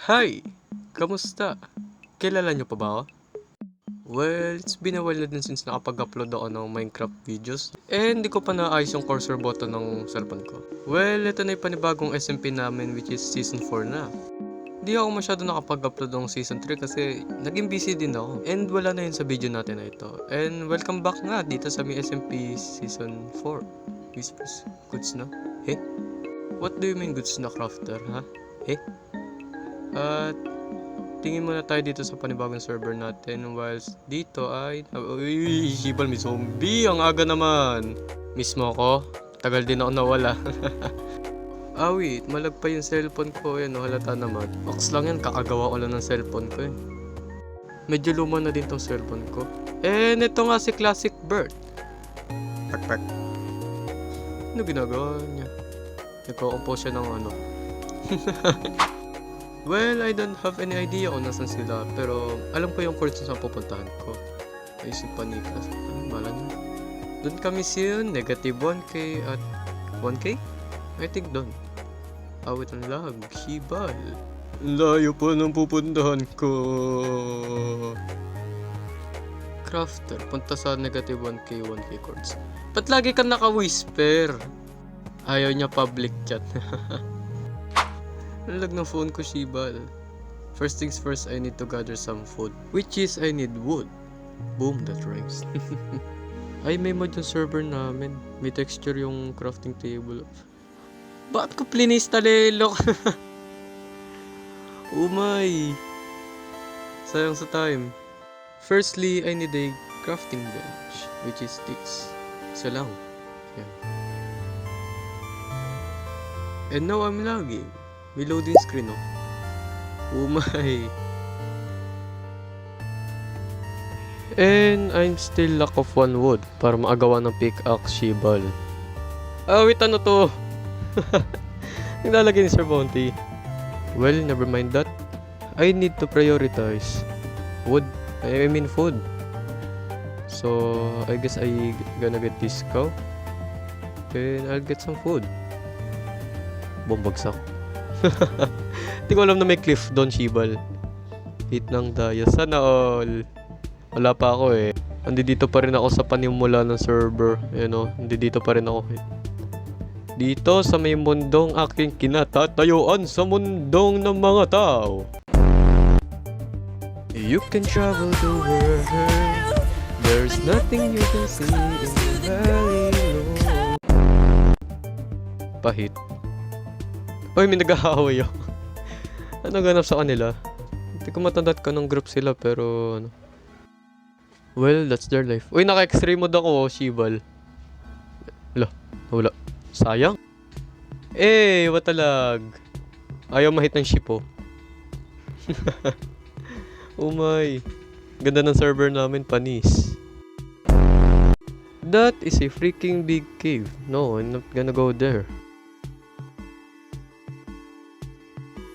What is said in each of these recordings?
Hi! Kamusta? Kilala niyo pa ba ako? Well, it's been a while na din since nakapag-upload ako ng Minecraft videos. And hindi ko pa naayos yung cursor button ng cellphone ko. Well, ito na yung panibagong SMP namin which is Season 4 na. Di ako masyado nakapag-upload ng Season 3 kasi naging busy din ako. And wala na yun sa video natin na ito. And welcome back nga dito sa may SMP Season 4. Whispers, goods na? Eh? What do you mean goods na, crafter, ha? Eh? At tingin muna tayo dito sa panibagong server natin whilst dito ay... Uy, Shibal, may zombie! Ang aga naman! Miss mo ako? Tagal din ako nawala. Wait, malag pa yung cellphone ko. Yan, halata naman. Box lang yan, kakagawa ko lang ng cellphone ko eh. Medyo luma na din tong cellphone ko. And ito nga si Classic Bird. Pak. Ano ginagawa niya? Nagko-compose siya ng ano. Well, I don't have any idea kung nasan sila. Pero alam ko yung course na pupuntahan ko. Ay, si Panikas. Ano bala niya? Doon kami siya, negative 1k at 1k? I think doon. Awit ang lag, Shibal. Layo po nang pupuntahan ko. Crafter, punta sa negative 1k, 1k course. Ba't lagi ka naka-whisper? Ayaw niya public chat. Nalag ng phone ko, Shibal. First things first, I need to gather some food. Which is, I need wood. Boom, that rhymes. Ay, may mod yung server namin. May texture yung crafting table. Bakit ko plinis talelok? Oh my. Sayang sa time. Firstly, I need a crafting bench. Which is this. Isa lang. Yan. And now I'm lagging. May loading screen, oh. Oh my. And I'm still lack of one wood para maagawa ng pickaxe, Shibal. Wait, ano to? Naglalagay ni Sir Bounty. Well, never mind that. I need to prioritize wood. I mean food. So, I guess I gonna get this cow. And I'll get some food. Bumbagsak. Hindi ko alam na may cliff doon, Shibal. Hit ng daya. Sana all. Wala pa ako eh. Dito pa rin ako sa panimula ng server. Ayan o. Dito pa rin ako. Dito sa may mundong aking kinatatayuan sa mundong ng mga tao. You can travel the world. There's nothing you can see in the valley road. Pahit. Uy, may nag-aaway ako. Ano ganap sa kanila? Hindi ko matandaan ka ng group sila pero ano. Well, that's their life. Uy, naka-extreme mode ako, oh, Shibal. Wala. Sayang. Watalag. Ayaw mahit ng ship, oh. Oh my. Ganda ng server namin, panis. That is a freaking big cave. No, I'm not gonna go there.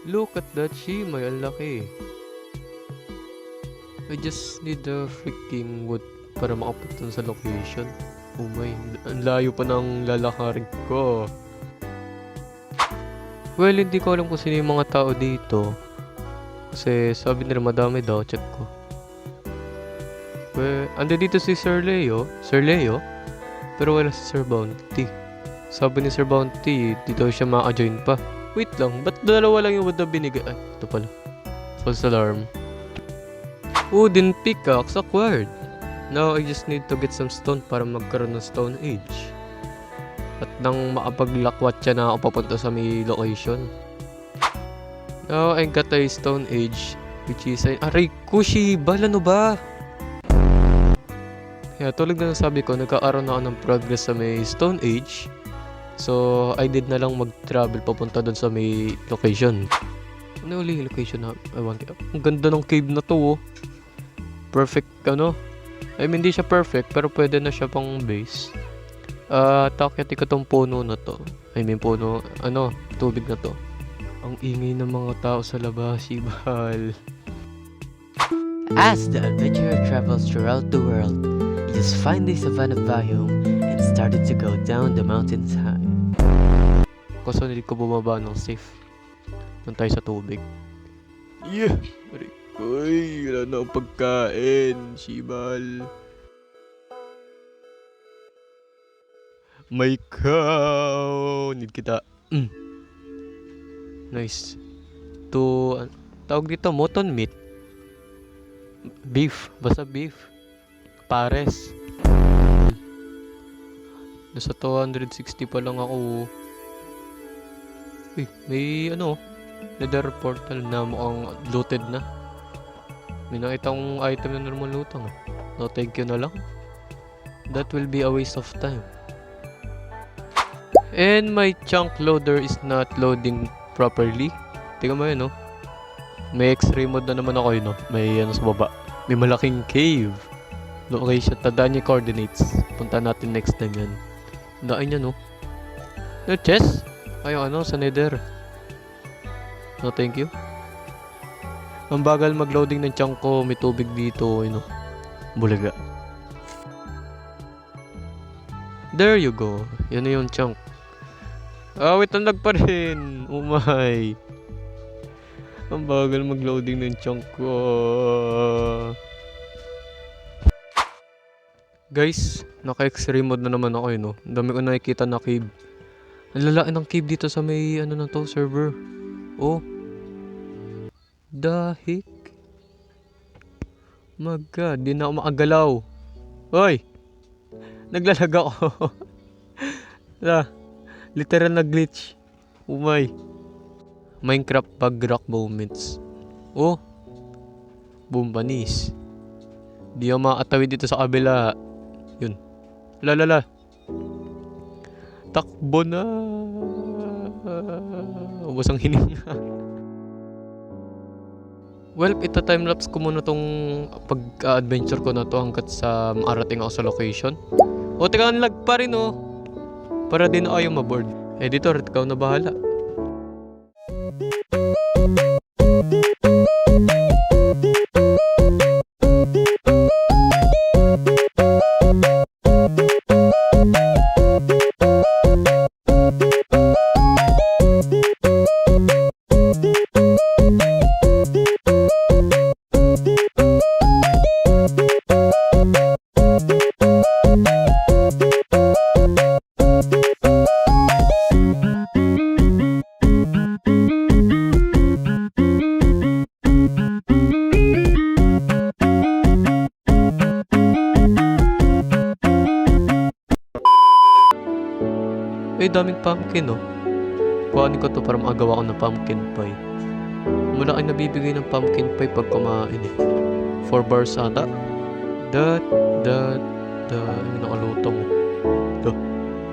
Look at that shimay, ang laki. I just need the freaking wood para makapunta sa location. Oh my, ang layo pa ng lalakarin ko. Well, hindi ko alam kung sino yung mga tao dito. Kasi sabi nila madami daw, check ko. Well, ando dito si Sir Leo. Pero wala si Sir Bounty. Sabi ni Sir Bounty, di daw siya maka-join pa. Wait lang, ba't dalawa lang yung wood na binigay? Ay, ito pala. False alarm. Wooden pickaxe acquired. Now I just need to get some stone para magkaroon ng stone age. At nang makapaglakwat siya na ako papunta sa may location. Now I got a stone age. Which is aray ko, Shibal, ano ba? Kaya tulad na sabi ko, nagkaaroon na ako ng progress sa may stone age. So, I did na lang mag-travel papunta doon sa may location. Ano ulit yung location na? Ang ganda ng cave na to, oh. Perfect, ano? I mean, hindi siya perfect, pero pwede na siya pang base. Takyati ko tong puno na to. I mean, puno, tubig na to. Ang ingay ng mga tao sa labas, Shibal. As the adventurer travels throughout the world, he just find the savanna biome and started to go down the mountainside. Kaso hindi ko bumaba ng safe. Doon tayo sa tubig. Yeah! Uy, wala na akong pagkain. Shibal. May cow! Need kita. Nice. Tawag dito, mutton meat. Beef. Basta beef. Pares. Nasa 260 pa lang ako. Uy, may nether portal na mukhang looted na. May nakitang item na normal lutang. No, thank you na lang. That will be a waste of time. And my chunk loader is not loading properly. Tingnan mo yun, no? May x-ray mode na naman ako yun, no? May sa baba. May malaking cave. Location, tandaan niya coordinates. Punta natin next time yan. Daan niya, no? No, chest? Ay, sa nether. No, thank you. Ang bagal mag-loading ng chunk ko. May tubig dito, Bulaga. There you go. Yan na yung chunk. Wait, nag pa rin. Oh my. Ang bagal mag-loading ng chunk ko. Guys, naka-x-ray mode na naman ako Ang dami ko nakikita na cave. Ang lalaki ng cave dito sa may na to, server. Oh. The heck? My God, di na ako makagalaw. Hoy! Naglalag ako. Literal na glitch. Oh my. Minecraft bug rock moments. Oh. Boom, panis. Di ako makatawid dito sa kabila. Yun. Lalala. Takbo na. Ubos ang hininga. Well, ita-timelapse ko muna tong pag-adventure ko na to hanggat sa maarating ako sa location. O, teka, lag pa rin para din ayaw maboard. Editor, ikaw na bahala. Daming pumpkin, Kuhanin ko to para makagawa ko ng pumpkin pie. Malaki nabibigay ng pumpkin pie pag kumain 4 bars ata. Ay, nakalutong.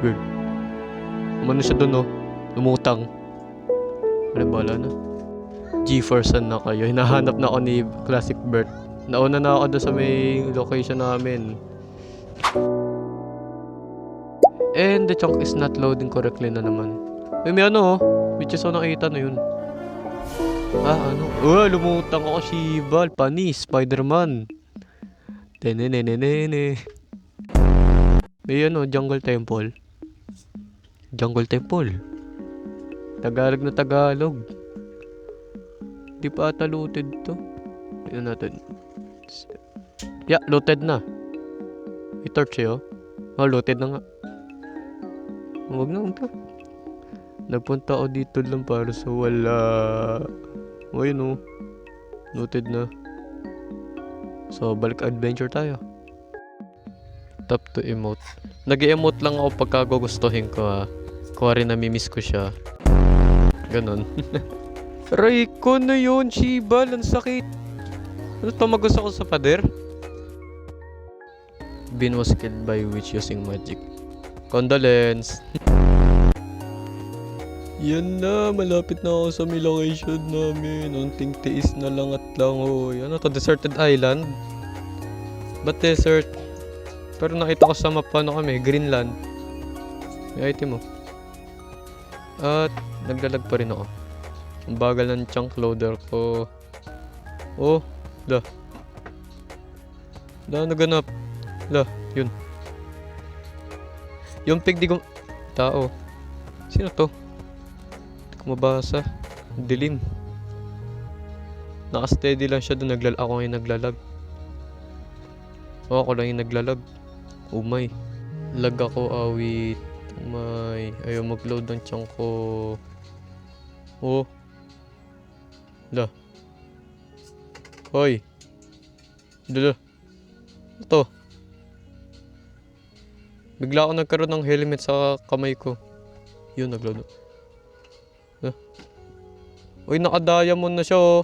Weird. Umano siya dun, lumutang. Bala na. G-Forsan na kayo. Hinahanap na ako ni Classic Bert. Nauna na ako doon sa may location namin. And the chunk is not loading correctly na naman. May which is nakita na yun. Lumutang ako, Shibal. Panis, Spider-Man. Tenenenenene. May Jungle Temple. Jungle Temple. Tagalog na Tagalog. Di pa ata looted to. Tignan natin. Yeah, looted na. May torch looted na nga. Huwag na ito. Nagpunta ako dito lang para sa wala. Ayun Noted na. So, balik adventure tayo. Tap to emote. Nag-emote lang ako pagka gugustuhin ko Kuha rin namimiss ko siya. Ganon. Aray ko na yun, Shibal. Ang sakit. Ano tumagos ako sa pader? Bean was killed by witch using magic. Condolence. Yan na, malapit na ako sa may location namin. Unting tiis na lang at lang Ano to, deserted island? Ba't desert? Pero nakita ko sa map kami, Greenland. May item At naglalag pa rin ako. Ang bagal ng chunk loader ko. Naganap. Yun. Yung pig di ko... Tao. Sino to? Hindi ko mabasa. Dilim. Naka-steady lang siya doon. Ako yung naglalag. Ako lang yung naglalag. Oh my. Lag ako, awit. Oh my. Ayaw mag-load ng chunk ko. Oh. La. Hoy. Dala. Ito. Bigla ako nagkaroon ng helmet sa kamay ko. Yun, nagload. Uy, naka-diamond na siya oh.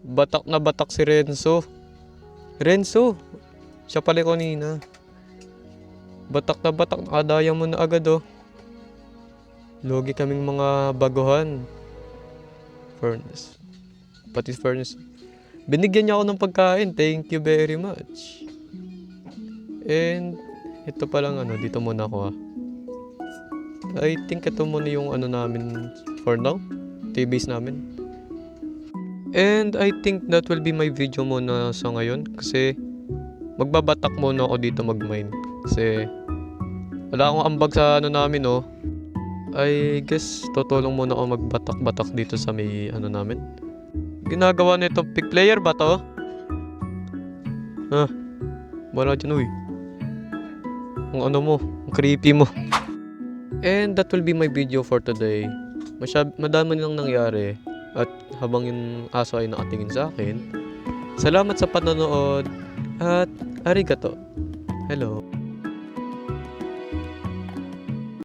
Batak na batak si Renzo. Renzo! Siya pala kanina. Batak na batak, naka-diamond na agad oh. Logi kaming mga baguhan. Furnace. Pati furnace. Binigyan niya ako ng pagkain. Thank you very much. And ito palang dito muna ako ah. I think ito muna yung namin for now. T-base namin. And I think that will be my video muna sa ngayon. Kasi magbabatak muna ako dito mag-mine. Kasi wala akong ambag sa namin oh. I guess tutulong muna ako magbatak-batak dito sa may namin. Ginagawa na itong pick player ba to? Ha? Wala dyan uy. Ang mo, ang creepy mo. And that will be my video for today. Madami lang nangyari. At habang yung aso ay nakatingin sa akin, salamat sa panonood at arigato. Hello.